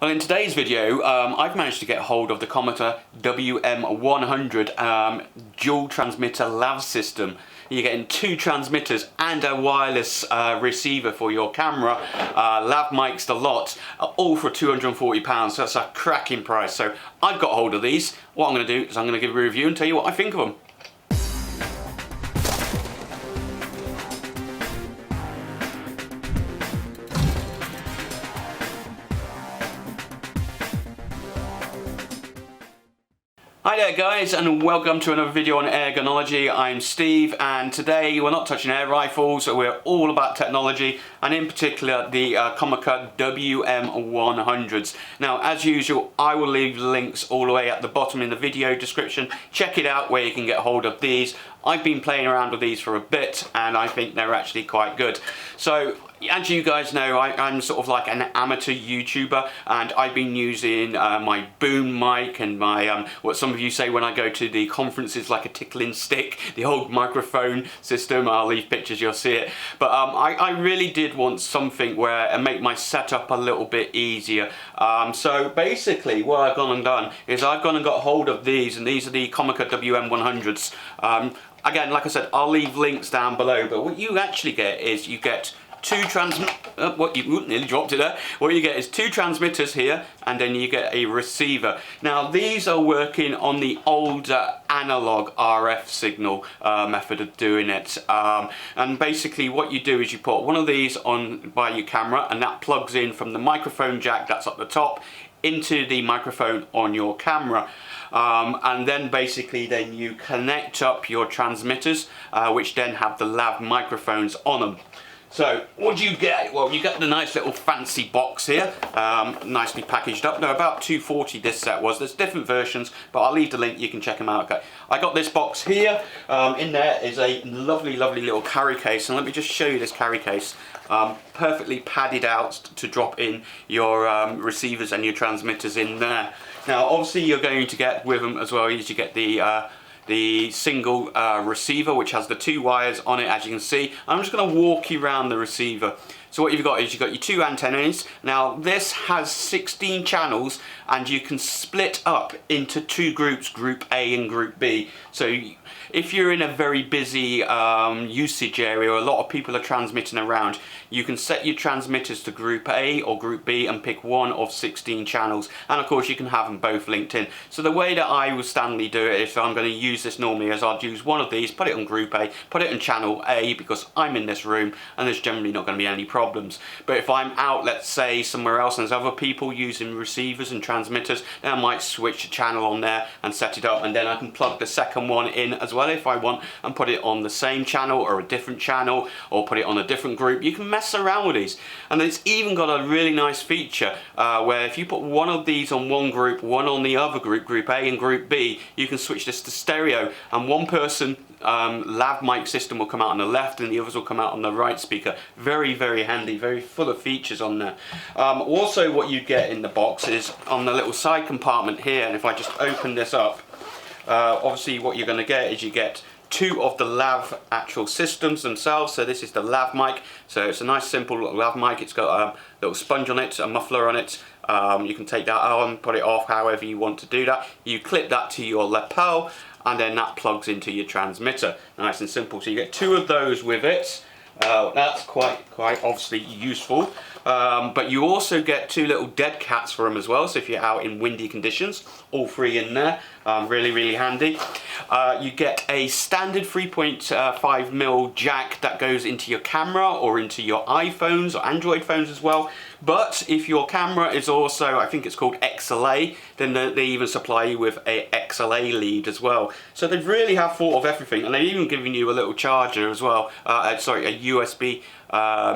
Well, in today's video, I've managed to get hold of the Comica WM100 dual transmitter lav system. You're getting two transmitters and a wireless receiver for your camera. Lav mics the lot, all for £240, so that's a cracking price. So I've got hold of these. What I'm going to do is I'm going to give a review and tell you what I think of them. Hi there guys, and welcome to another video on ergonology. I'm Steve, and today we're not touching air rifles, so we're all about technology, and in particular the Comica WM100s. Now, as usual, I will leave links all the way at the bottom in the video description. Check it out where you can get hold of these. I've been playing around with these for a bit, and I think they're actually quite good. So, as you guys know, I'm sort of like an amateur YouTuber, and I've been using my boom mic and my, what some of you say when I go to the conferences, like a tickling stick, the old microphone system. I'll leave pictures, you'll see it. But I really did want something where and make my setup a little bit easier. So basically what I've gone and done is I've gone and got hold of these, and these are the Comica WM100s. Again, like I said, I'll leave links down below, but what you actually get is you get two nearly dropped it there. What you get is two transmitters here, and then you get a receiver. Now these are working on the old analog RF signal method of doing it, and basically what you do is you put one of these on by your camera, and that plugs in from the microphone jack that's up the top into the microphone on your camera. And then basically then you connect up your transmitters, which then have the lav microphones on them. So what do you get? Well, you get the nice little fancy box here, nicely packaged up. No, about $240 this set was. There's different versions, but I'll leave the link, you can check them out. Okay. I got this box here. In there is a lovely little carry case, and let me just show you this carry case. Perfectly padded out to drop in your receivers and your transmitters in there. Now obviously you're going to get with them as well as you get the single receiver, which has the two wires on it, as you can see. I'm just going to walk you around the receiver. So what you've got is you've got your two antennas. Now this has 16 channels, and you can split up into two groups, Group A and Group B. So if you're in a very busy usage area, a lot of people are transmitting around, you can set your transmitters to Group A or Group B and pick one of 16 channels, and of course you can have them both linked in. So the way that I would standardly do it, if I'm going to use this normally, is I'd use one of these, put it on Group A, put it in channel A, because I'm in this room and there's generally not going to be any problems. But if I'm out, let's say somewhere else, and there's other people using receivers and transmitters, then I might switch the channel on there and set it up, and then I can plug the second one in as well if I want, and put it on the same channel or a different channel, or put it on a different group. You can mess around with these, and it's even got a really nice feature where if you put one of these on one group, one on the other group, Group A and Group B, you can switch this to stereo, and one person lav mic system will come out on the left and the others will come out on the right speaker. Very handy, very full of features on there. Also what you get in the box is on the little side compartment here, and if I just open this up, obviously what you're going to get is you get two of the lav actual systems themselves. So this is the lav mic, so it's a nice simple little lav mic. It's got a little sponge on it, a muffler on it. You can take that on, put it off however you want to do that. You clip that to your lapel, and then that plugs into your transmitter. Nice and simple. So you get two of those with it. That's quite obviously useful. But you also get two little dead cats for them as well, so if you're out in windy conditions, all three in there. Really handy. You get a standard 3.5mm jack that goes into your camera or into your iPhones or Android phones as well. But if your camera is also, I think it's called XLA, then they even supply you with a XLA lead as well. So they really have thought of everything, and they've even given you a little charger as well. Sorry, a USB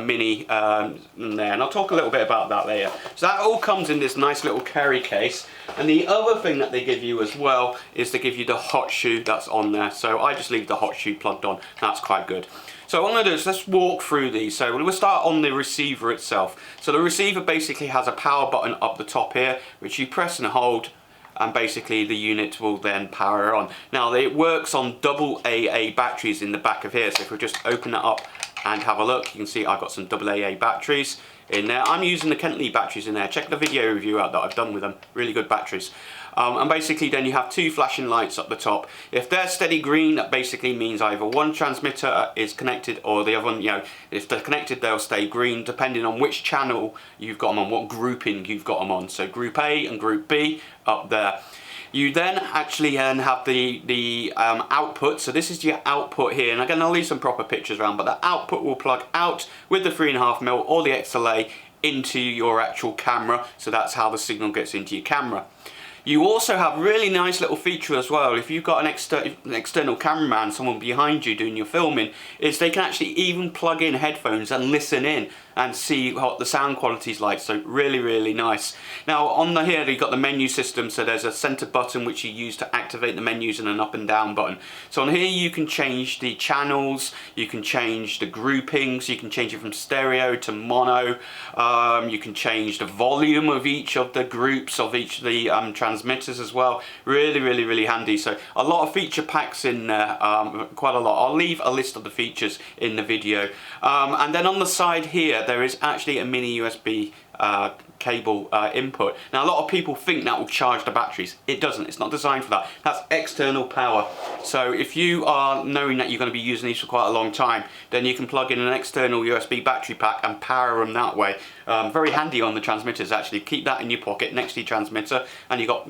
mini there, and I'll talk a little bit about that later. So that all comes in this nice little carry case, and the other thing that they give you as well is they give you the hot shoe that's on there. So I just leave the hot shoe plugged on. That's quite good. So what I'm going to do is let's walk through these. So we'll start on the receiver itself. So the receiver basically has a power button up the top here, which you press and hold, and basically the unit will then power on. Now it works on AA batteries in the back of here, so if we just open it up and have a look. You can see I've got some AA batteries in there. I'm using the Kent Lee batteries in there. Check the video review out that I've done with them. Really good batteries. And basically then you have two flashing lights up the top. If they're steady green, that basically means either one transmitter is connected or the other one, you know, if they're connected they'll stay green depending on which channel you've got them on, what grouping you've got them on. So group A and group B up there. You then actually have the output. So this is your output here, and again I'll leave some proper pictures around, but the output will plug out with the 3.5mm or the XLA into your actual camera. So that's how the signal gets into your camera. You also have a really nice little feature as well. If you've got an external cameraman, someone behind you doing your filming, is they can actually even plug in headphones and listen in and see what the sound quality is like. So really, really nice. Now on the here you've got the menu system, so there's a center button which you use to activate the menus and an up and down button. So on here you can change the channels, you can change the groupings, you can change it from stereo to mono, you can change the volume of each of the groups of each of the transmitters as well. Really, really, really handy. So a lot of feature packs in there, quite a lot. I'll leave a list of the features in the video. And then on the side here there is actually a mini USB cable input. Now a lot of people think that will charge the batteries. It doesn't. It's not designed for that. That's external power. So if you are knowing that you're going to be using these for quite a long time, then you can plug in an external USB battery pack and power them that way. Very handy on the transmitters actually. Keep that in your pocket next to your transmitter and you've got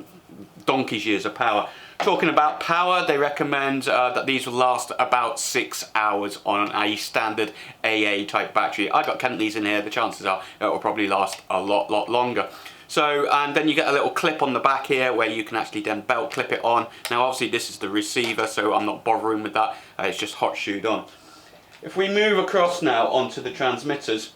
donkey's years of power. Talking about power, they recommend that these will last about 6 hours on a standard AA type battery. I got Kent Lees in here, the chances are it will probably last a lot longer. So, and then you get a little clip on the back here where you can actually then belt clip it on. Now obviously this is the receiver, so I'm not bothering with that, it's just hot shoed on. If we move across now onto the transmitters,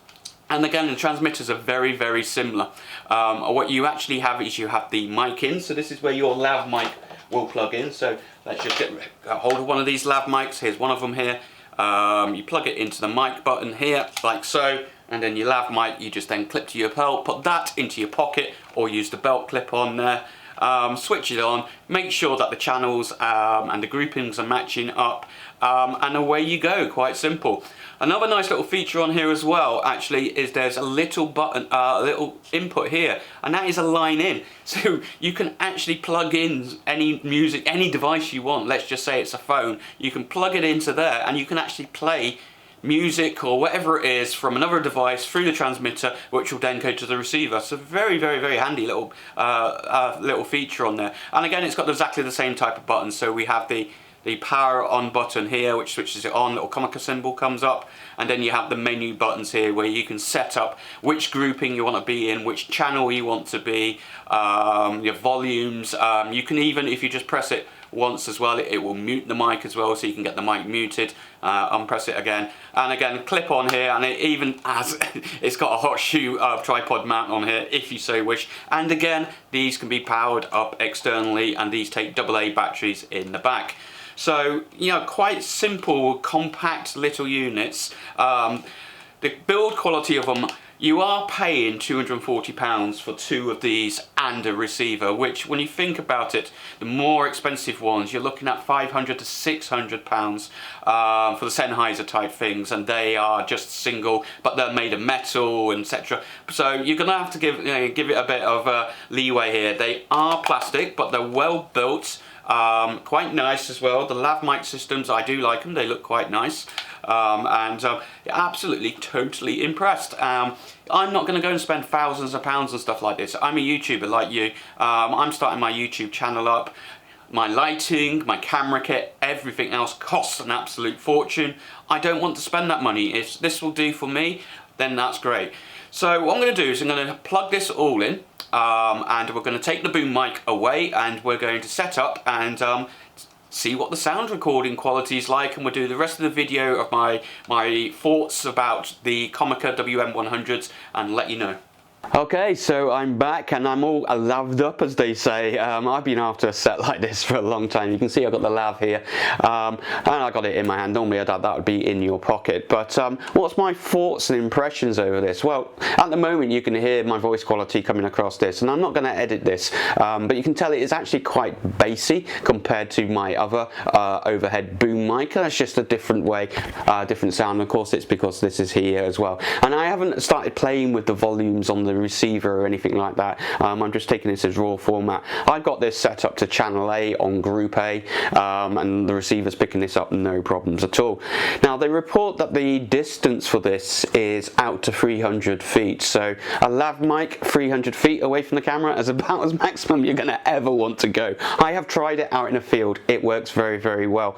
and again the transmitters are very, very similar. What you actually have is you have the mic in, so this is where your lav mic will plug in. So let's just get a hold of one of these lav mics. Here's one of them here. You plug it into the mic button here like so, and then your lav mic you just then clip to your belt, put that into your pocket or use the belt clip on there. Switch it on, make sure that the channels and the groupings are matching up, and away you go. Quite simple. Another nice little feature on here as well actually is there's a little button, a little input here, and that is a line in. So you can actually plug in any music, any device you want. Let's just say it's a phone. You can plug it into there and you can actually play music or whatever it is from another device through the transmitter, which will then go to the receiver. So very, very, very handy little little feature on there. And again, it's got exactly the same type of button. So we have the power on button here, which switches it on, little Comica symbol comes up, and then you have the menu buttons here where you can set up which grouping you want to be in, which channel you want to be, your volumes. You can even, if you just press it once as well, it will mute the mic as well, so you can get the mic muted. Unpress it again, and again clip on here, and it even has it's got a hot shoe tripod mount on here if you so wish. And again, these can be powered up externally, and these take AA batteries in the back. So, you know, quite simple, compact little units. The build quality of them, you are paying £240 for two of these and a receiver, which when you think about it, the more expensive ones, you're looking at £500 to £600 for the Sennheiser type things, and they are just single, but they're made of metal, etc. So you're going to have to give it a bit of leeway here. They are plastic, but they're well built. Quite nice as well. The lav mic systems, I do like them, they look quite nice, and absolutely totally impressed. I'm not going to go and spend thousands of pounds on stuff like this. I'm a YouTuber like you. I'm starting my YouTube channel up. My lighting, my camera kit, everything else costs an absolute fortune. I don't want to spend that money. If this will do for me, then that's great. So what I'm going to do is I'm going to plug this all in, and we're going to take the boom mic away, and we're going to set up and see what the sound recording quality is like, and we'll do the rest of the video of my thoughts about the Comica WM100s and let you know. Okay, so I'm back and I'm all laved up, as they say. I've been after a set like this for a long time. You can see I've got the lav here, and I got it in my hand. Normally that would be in your pocket. But what's my thoughts and impressions over this? Well, at the moment you can hear my voice quality coming across this, and I'm not going to edit this, but you can tell it is actually quite bassy compared to my other overhead boom mic. That's just a different way, different sound. Of course, it's because this is here as well. And I haven't started playing with the volumes on the receiver or anything like that. I'm just taking this as raw format. I've got this set up to channel A on group A, and the receiver's picking this up no problems at all. Now they report that the distance for this is out to 300 feet, so a lav mic 300 feet away from the camera is about as maximum you're going to ever want to go. I have tried it out in a field. It works very, very well.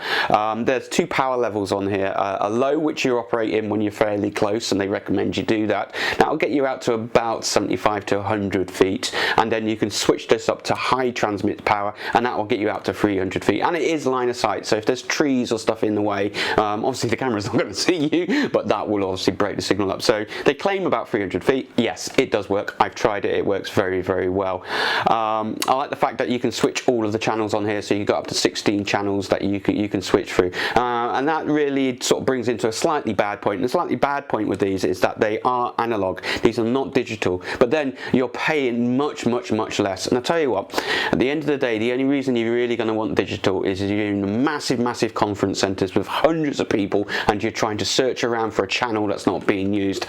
There's two power levels on here, a low which you operate in when you're fairly close, and they recommend you do that. That'll get you out to about 75 to 100 feet, and then you can switch this up to high transmit power, and that will get you out to 300 feet, and it is line of sight, so if there's trees or stuff in the way, obviously the camera's not going to see you, but that will obviously break the signal up. So they claim about 300 feet. Yes, it does work. I've tried it. It works very, very well. I like the fact that you can switch all of the channels on here, so you've got up to 16 channels that you can switch through, and that really sort of brings into a slightly bad point. And the slightly bad point with these is that they are analog. These are not digital, but then you're paying much, much, much less. And I tell you what, at the end of the day, the only reason you're really going to want digital is you're in massive, massive conference centres with hundreds of people, and you're trying to search around for a channel that's not being used.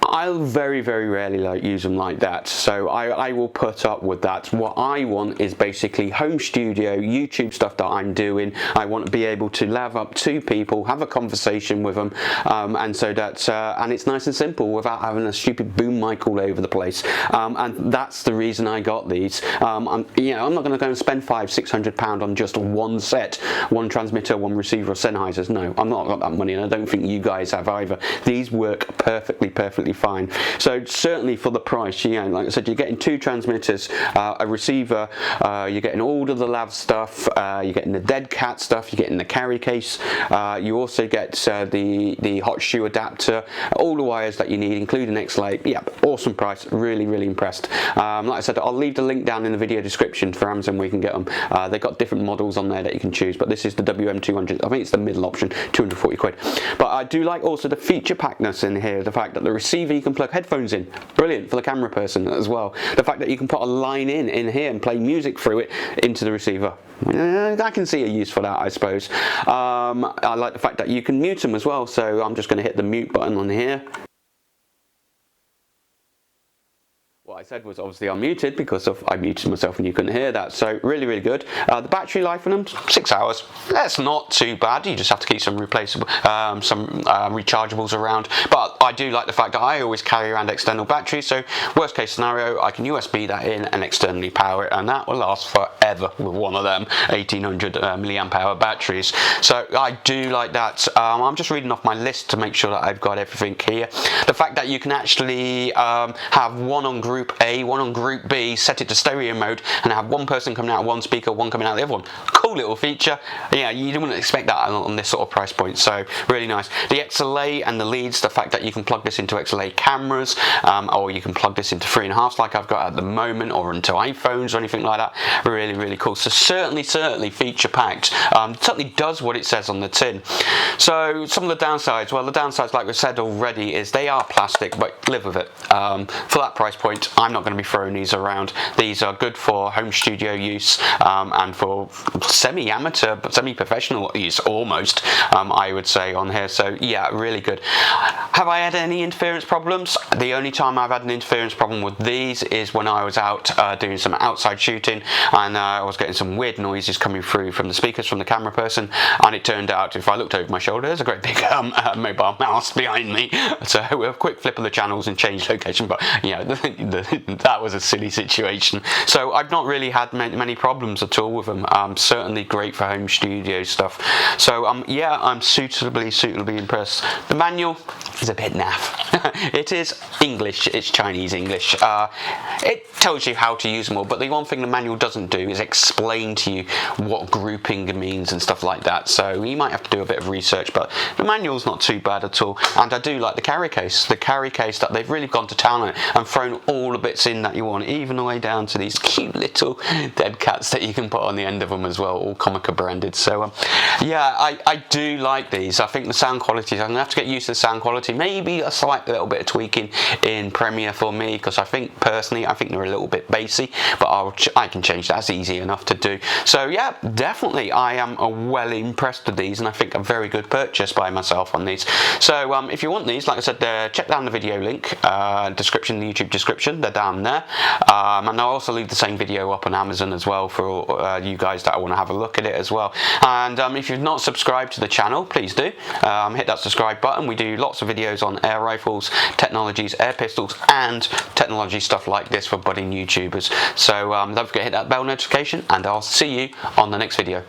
I'll very, very rarely use them like that, so I will put up with that. What I want is basically home studio, YouTube stuff that I'm doing. I want to be able to lav up to people, have a conversation with them, and so that and it's nice and simple without having a stupid boom mic all over the place. And that's the reason I got these. I'm not going to go and spend £500–600 on just one set, one transmitter, one receiver of Sennheisers. No, I'm not got that money, and I don't think you guys have either. These work perfectly fine. So certainly for the price, like I said, you're getting two transmitters, a receiver, you're getting all of the lav stuff, you're getting the dead cat stuff, you're getting the carry case, you also get the hot shoe adapter, all the wires that you need, including XLA. Yeah, awesome price. Really, really impressed. Like I said, I'll leave the link down in the video description for Amazon where you can get them. They've got different models on there that you can choose, but this is the WM200. I think it's the middle option, 240 quid. But I do like also the feature packness in here, the fact that the receiver you can plug headphones in, brilliant for the camera person as well. The fact that you can put a line in here and play music through it into the receiver, I can see a use for that, I suppose. I like the fact that you can mute them as well, so I'm just going to hit the mute button on here. What I said was obviously unmuted because I muted myself and you couldn't hear that, so really, really good. The battery life on them, 6 hours. That's not too bad. You just have to keep some replaceable, rechargeables around. But I do like the fact that I always carry around external batteries, so worst case scenario, I can USB that in and externally power it, and that will last forever with one of them 1800 milliamp hour batteries. So I do like that. I'm just reading off my list to make sure that I've got everything here. The fact that you can actually have one on group A, one on group B, set it to stereo mode, and have one person coming out of one speaker, one coming out of the other one. Cool little feature. Yeah, you wouldn't expect that on this sort of price point, so really nice. The XLA and the leads, the fact that you can plug this into XLA cameras, or you can plug this into 3.5s like I've got at the moment, or into iPhones or anything like that. Really, really cool. So certainly feature packed. Certainly does what it says on the tin. So some of the downsides, well, the downsides, like we said already, is they are plastic, but live with it. For that price point, I'm not going to be throwing these around. These are good for home studio use, and for semi-amateur, semi-professional use almost, I would say on here. So yeah, really good. Have I had any interference problems? The only time I've had an interference problem with these is when I was out doing some outside shooting, and I was getting some weird noises coming through from the speakers from the camera person, and it turned out if I looked over my shoulder, there's a great big mobile mouse behind me. So a quick flip of the channels and change location, but yeah, that was a silly situation. So I've not really had many problems at all with them. Certainly great for home studio stuff. So yeah, I'm suitably impressed. The manual is a bit naff. it is English, it's Chinese English. It tells you how to use them all, but the one thing the manual doesn't do is explain to you what grouping means and stuff like that, so you might have to do a bit of research, but the manual's not too bad at all. And I do like the carry case that they've really gone to town on it and thrown all the bits in that you want, even the way down to these cute little dead cats that you can put on the end of them as well, all Comica branded. So yeah, I do like these. I think the sound quality, I'm gonna have to get used to the sound quality, maybe a slight little bit of tweaking in Premiere for me, because I think personally they're a little bit bassy, but I can change that. It's easy enough to do. So yeah, definitely I am well impressed with these, and I think a very good purchase by myself on these. So if you want these, like I said, check down the video link, description, the YouTube description, they're down there, and I'll also leave the same video up on Amazon as well for you guys that want to have a look at it as well. And if you've not subscribed to the channel, please do hit that subscribe button. We do lots of videos on air rifles, technologies, air pistols, and technology stuff like this for budding YouTubers. So don't forget to hit that bell notification, and I'll see you on the next video.